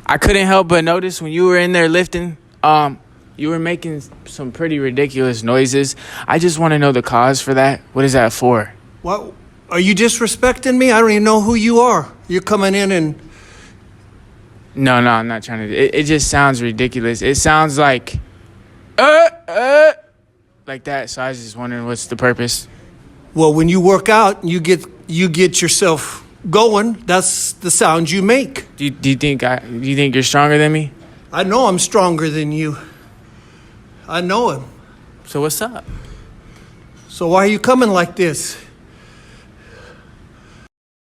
I couldn't help but notice when you were in there lifting, you were making some pretty ridiculous noises. I just want to know the cause for that. What is that for? What? Are you disrespecting me? I don't even know who you are. You're coming in and... No, I'm not trying to. It just sounds ridiculous. It sounds like that. So I was just wondering what's the purpose. Well, when you work out, you get yourself going. That's the sound you make. Do you think you're stronger than me? I know I'm stronger than you. I know it. So what's up? So why are you coming like this?